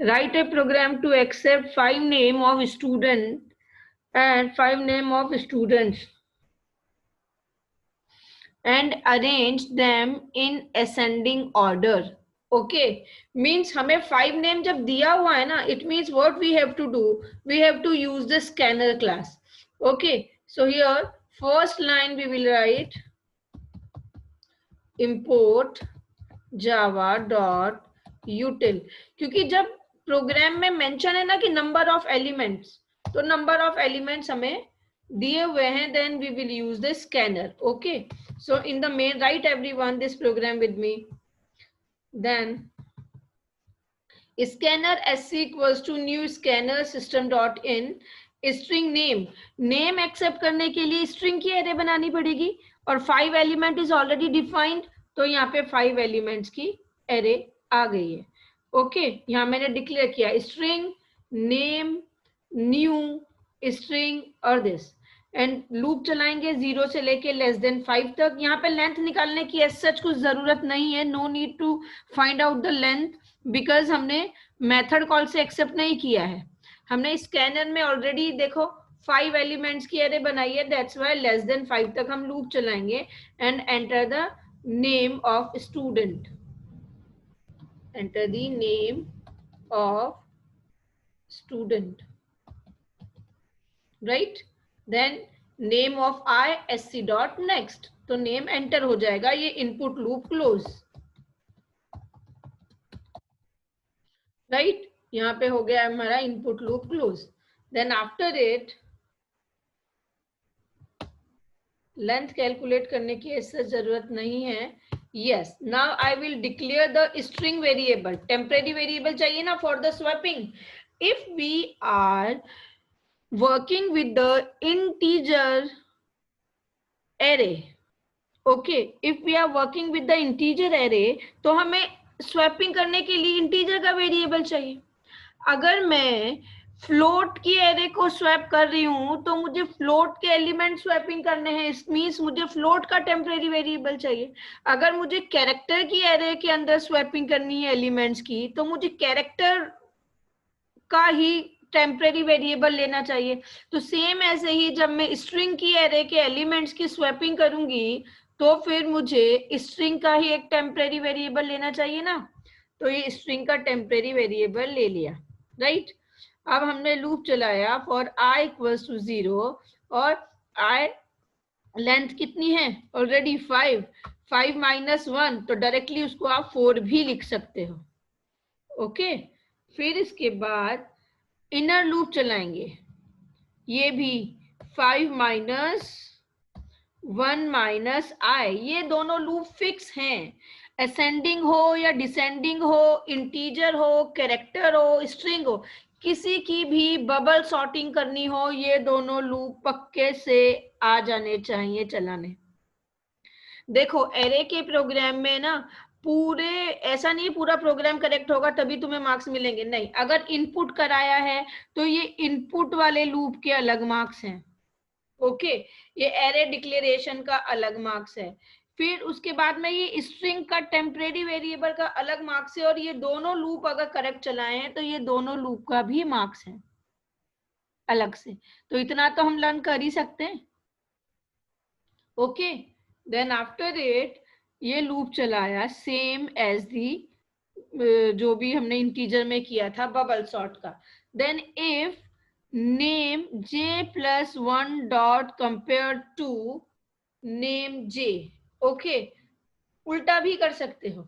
Write a program to accept 5 name of student and 5 name of students and arrange them in ascending order. Okay, means हमें 5 name जब दिया हुआ है ना, it means what we have to do, we have to use the scanner class. Okay, so here first line we will write import java dot util, क्योंकि जब programme में mention है ना कि नंबर ऑफ एलिमेंट्स, तो number of elements हमें दिए हुए हैं, then we will use the scanner. Okay, so in the main write everyone this program with me. Then scanner sc equals to new scanner system dot in string name. Name accept करने के लिए string की array बनानी पड़ेगी और 5 element is already defined, तो यहाँ पे 5 एलिमेंट्स की एरे आ गई है. ओके, यहाँ मैंने डिक्लेयर किया स्ट्रिंग नेम न्यू स्ट्रिंग और दिस, एंड लूप चलाएंगे 0 से लेके लेस देन 5 तक. यहाँ पे लेंथ निकालने की एज सच कुछ जरूरत नहीं है, no need to find out the length, because हमने मेथड कॉल से एक्सेप्ट नहीं किया है. हमने स्कैनर में ऑलरेडी देखो 5 एलिमेंट्स की एरे बनाई है, दैट्स व्हाई लेस देन 5 तक हम लूप चलाएंगे and enter the name of student, enter the name of student, right. Then name of i sc dot next, तो नेम एंटर हो जाएगा, ये इनपुट लूप क्लोज, राइट. यहाँ पे हो गया हमारा input loop close. Then after it length calculate करने की ऐसा जरूरत नहीं है. Yes, now I will declare the string variable. Temporary variable चाहिए ना for the swapping. If we are working with the integer array, okay, if we are working with the integer array, तो हमें स्वैपिंग करने के लिए integer का variable चाहिए. अगर मैं फ्लोट की एरे को स्वैप कर रही हूं तो मुझे फ्लोट के एलिमेंट स्वैपिंग करने हैं, इस मींस मुझे फ्लोट का टेम्परेरी वेरिएबल चाहिए. अगर मुझे कैरेक्टर की एरे के अंदर स्वैपिंग करनी है एलिमेंट्स की, तो मुझे कैरेक्टर का ही टेम्परेरी वेरिएबल लेना चाहिए. तो सेम ऐसे ही जब मैं स्ट्रिंग की एरे के एलिमेंट्स की स्वैपिंग करूंगी, तो फिर मुझे स्ट्रिंग का ही एक टेम्परेरी वेरिएबल लेना चाहिए ना. तो ये स्ट्रिंग का टेम्परेरी वेरिएबल ले लिया, राइट. अब हमने लूप चलाया फॉर आई इक्वल्स टू 0 और आई लेंथ कितनी है ऑलरेडी 5, 5 माइनस 1, तो डायरेक्टली उसको आप 4 भी लिख सकते हो. ओके, फिर इसके बाद इनर लूप चलाएंगे, ये भी 5 माइनस 1 माइनस आई, ये दोनों लूप फिक्स हैं. असेंडिंग हो या डिसेंडिंग हो, इंटीजर हो, कैरेक्टर हो, स्ट्रिंग हो, किसी की भी बबल सॉर्टिंग करनी हो, ये दोनों लूप पक्के से आ जाने चाहिए चलाने. देखो एरे के प्रोग्राम में ना पूरे ऐसा नहीं पूरा प्रोग्राम करेक्ट होगा तभी तुम्हें मार्क्स मिलेंगे, नहीं. अगर इनपुट कराया है तो ये इनपुट वाले लूप के अलग मार्क्स हैं. ओके, ये एरे डिक्लेरेशन का अलग मार्क्स है. फिर उसके बाद में ये स्ट्रिंग का टेम्परेरी वेरिएबल का अलग मार्क्स है, और ये दोनों लूप अगर करेक्ट चलाए हैं तो ये दोनों लूप का भी मार्क्स है अलग से. तो इतना तो हम लर्न कर ही सकते हैं. ओके, देन आफ्टर इट ये लूप चलाया सेम एज दी जो भी हमने इंटीजर में किया था बबल सॉर्ट का. Then if name j plus 1 dot compare to name j, okay, उल्टा भी कर सकते हो,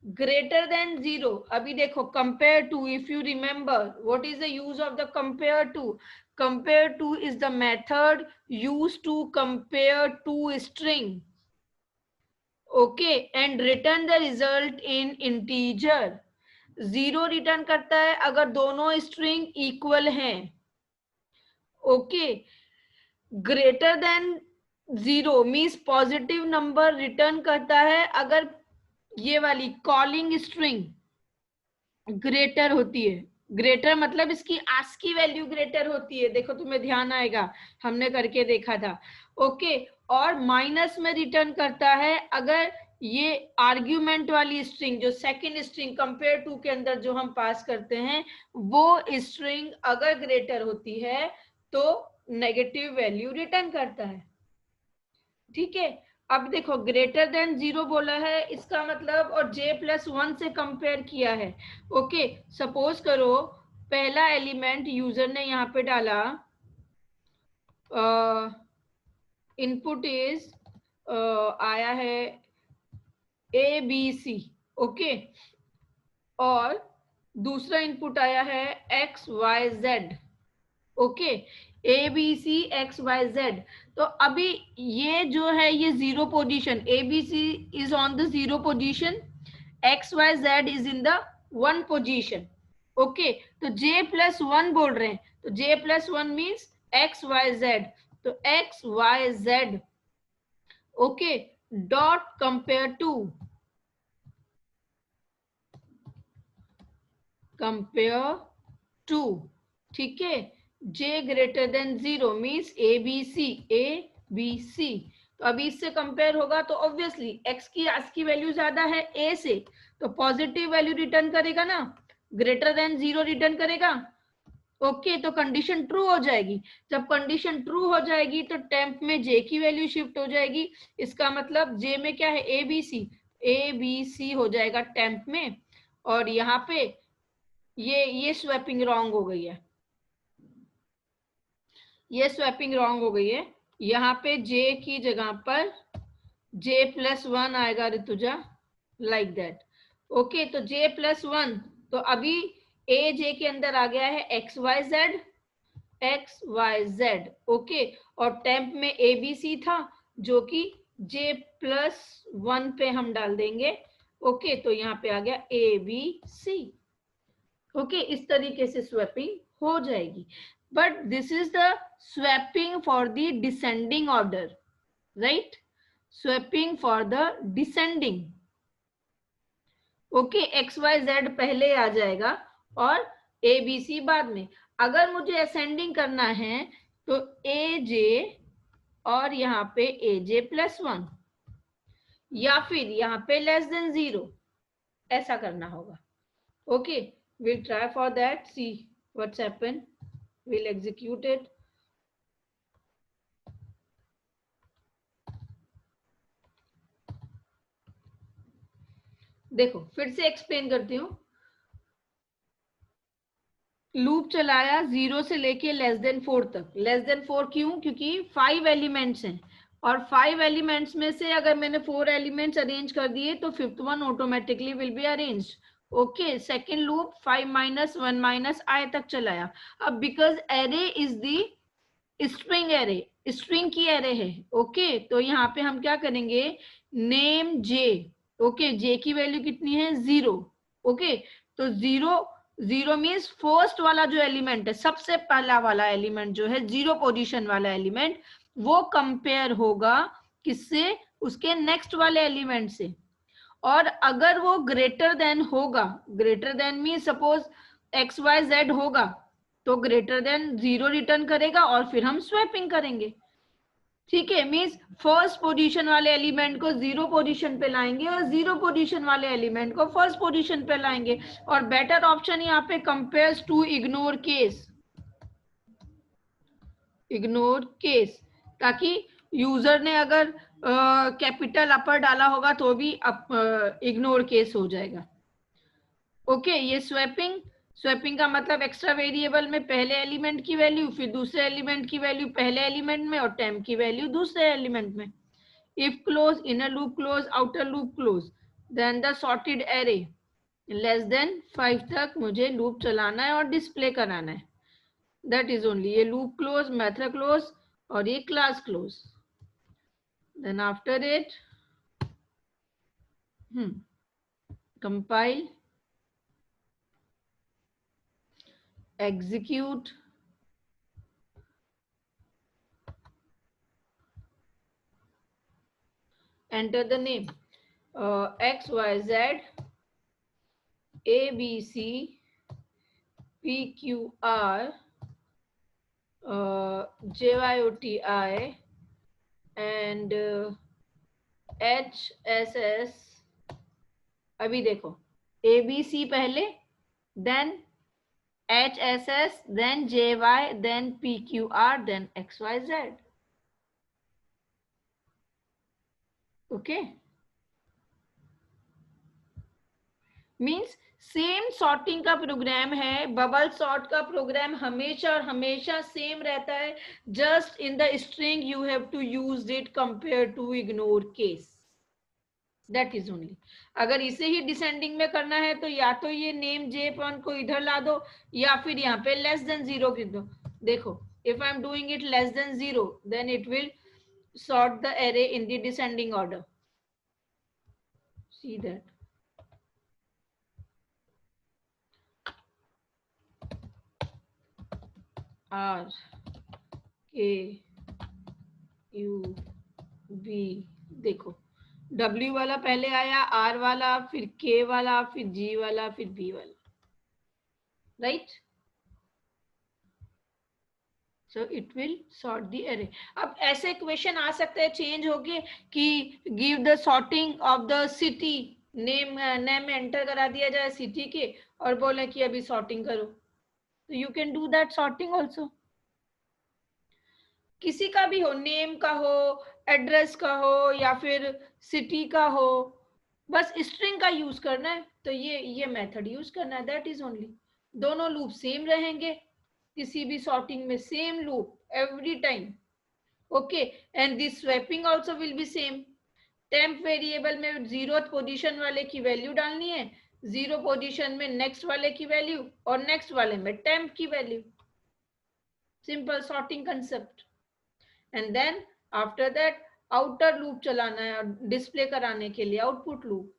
ग्रेटर देन 0. अभी देखो compare to, if you remember what is the use of the compare to. Compare to is the method used to compare two string, okay, and return the result in integer. 0 return करता है अगर दोनों string equal हैं. Okay, greater than 0 means positive number return करता है अगर ये वाली कॉलिंग स्ट्रिंग ग्रेटर होती है. ग्रेटर मतलब इसकी आस्की वैल्यू ग्रेटर होती है, देखो तुम्हें ध्यान आएगा, हमने करके देखा था. ओके, और माइनस में रिटर्न करता है अगर ये आर्ग्यूमेंट वाली स्ट्रिंग, जो सेकंड स्ट्रिंग कंपेयर टू के अंदर जो हम पास करते हैं, वो स्ट्रिंग अगर ग्रेटर होती है तो नेगेटिव वैल्यू रिटर्न करता है। ठीक है, अब देखो ग्रेटर देन 0 बोला है, इसका मतलब, और j+1 से कंपेयर किया है। ओके, सपोज करो पहला एलिमेंट यूजर ने यहाँ पे डाला, इनपुट इज आया है ABC, ओके, और दूसरा इनपुट आया है XYZ, ओके, ABC XYZ। तो अभी ये जो है ये 0 position, ABC is on the 0 position, XYZ is in the 1 position. Okay, तो j+1 बोल रहे हैं, तो j+1 मीन्स XYZ, तो XYZ, okay, dot compare to, ठीक है, j greater than 0 means ABC। तो अभी इससे कंपेयर होगा तो ऑब्वियसली x की वैल्यू ज्यादा है a से, तो पॉजिटिव वैल्यू रिटर्न करेगा ना, ग्रेटर देन 0 रिटर्न करेगा। ओके, तो कंडीशन ट्रू हो जाएगी। जब कंडीशन ट्रू हो जाएगी तो टेम्प में j की वैल्यू शिफ्ट हो जाएगी, इसका मतलब j में क्या है, ABC हो जाएगा टेम्प में, और यहाँ पे ये स्वैपिंग रॉन्ग हो गई है, ये स्वैपिंग रॉन्ग हो गई है। यहाँ पे j की जगह पर j+1 आएगा ऋतुजा, लाइक दैट। ओके, तो j+1, तो अभी AJ के अंदर आ गया है XYZ, ओके, और टेम्प में ABC था जो कि j+1 पे हम डाल देंगे। ओके, तो यहाँ पे आ गया ABC। ओके, इस तरीके से स्वैपिंग हो जाएगी, but this is the swapping for the descending order, right, swapping for the descending. Okay, XYZ पहले आ जाएगा और ABC बाद में। अगर मुझे असेंडिंग करना है तो AJ और यहाँ पे AJ+1, या फिर यहाँ पे लेस देन 0, ऐसा करना होगा। Okay, we'll try for that, see what's happen, we'll execute it। देखो फिर से एक्सप्लेन करती हूँ, लूप चलाया 0 से लेके लेस देन 4 तक। लेस देन 4 क्यों, क्योंकि 5 एलिमेंट्स हैं, और 5 एलिमेंट्स में से अगर मैंने 4 एलिमेंट्स अरेंज कर दिए तो 5th one automatically will be arranged. Okay, second loop 5 - 1 - I तक चलाया। अब because array is the string array, string की एरे है, ओके, तो यहाँ पे हम क्या करेंगे, नेम j, ओके, j की वैल्यू कितनी है 0, ओके, तो 0 मीन्स फर्स्ट वाला जो एलिमेंट है, सबसे पहला वाला एलिमेंट जो है 0 पोजीशन वाला एलिमेंट, वो कंपेयर होगा किससे, उसके नेक्स्ट वाले एलिमेंट से। और अगर वो ग्रेटर देन होगा, greater than mean suppose XYZ होगा, तो ग्रेटर देन 0 रिटर्न करेगा और फिर हम स्वैपिंग करेंगे। ठीक है, मीन्स फर्स्ट पोजीशन वाले एलिमेंट को 0 पोजीशन पे लाएंगे और 0 पोजीशन वाले एलिमेंट को फर्स्ट पोजीशन पे लाएंगे। और बेटर ऑप्शन यहाँ पे compares to ignore case, ignore case, ताकि यूजर ने अगर कैपिटल अपर डाला होगा तो भी इग्नोर केस हो जाएगा। ओके, ये स्वैपिंग, स्वैपिंग का मतलब एक्स्ट्रा वेरिएबल में पहले एलिमेंट की वैल्यू, फिर दूसरे एलिमेंट की वैल्यू पहले एलिमेंट में, और टेम्प की वैल्यू दूसरे एलिमेंट में। If close, inner loop close, outer loop close, then the sorted array less than 5 तक मुझे लूप चलाना है और डिस्प्ले कराना है। दैट इज ओनली, ये लूप क्लोज, मेथड क्लोज, और ये class close. Then after it compile, execute, enter the name, XYZ ABC PQR JYOTI and HSS, अभी देखो ABC पहले, then HSS, then JY, then PQR, then XYZ. Okay, means same sorting का program है, bubble sort का program हमेशा और हमेशा same रहता है, just in the string you have to use it compare to ignore case, that is only. अगर इसे ही डिसेंडिंग में करना है तो या तो ये नेम J1 को इधर ला दो, या फिर यहाँ पे लेस देन 0 कर दो। देखो, if I am doing it less than 0, then it will sort the array in the descending order. See that. R K U V, देखो W वाला पहले आया, R वाला, फिर K वाला, फिर G वाला, फिर B वाला, right? So it will sort the array. अब ऐसे क्वेश्चन आ सकते हैं चेंज होके कि give the sorting of the city, name name में एंटर करा दिया जाए सिटी के और बोले कि अभी सॉर्टिंग करो, तो you can do that sorting also. किसी का भी हो, नेम का हो, एड्रेस का हो, या फिर सिटी का हो, बस स्ट्रिंग का यूज करना है, तो ये मेथड यूज करना है, दैट इज ओनली। दोनों लूप सेम रहेंगे, किसी भी सॉर्टिंग में same loop every time, okay. And this swapping also will be same. Temp variable में 0th पोजीशन वाले की वैल्यू डालनी है, 0 पोजीशन में नेक्स्ट वाले की वैल्यू, और नेक्स्ट वाले में टेम्प की value, simple sorting concept. And then after that outer loop चलाना है डिस्प्ले कराने के लिए, आउटपुट लूप,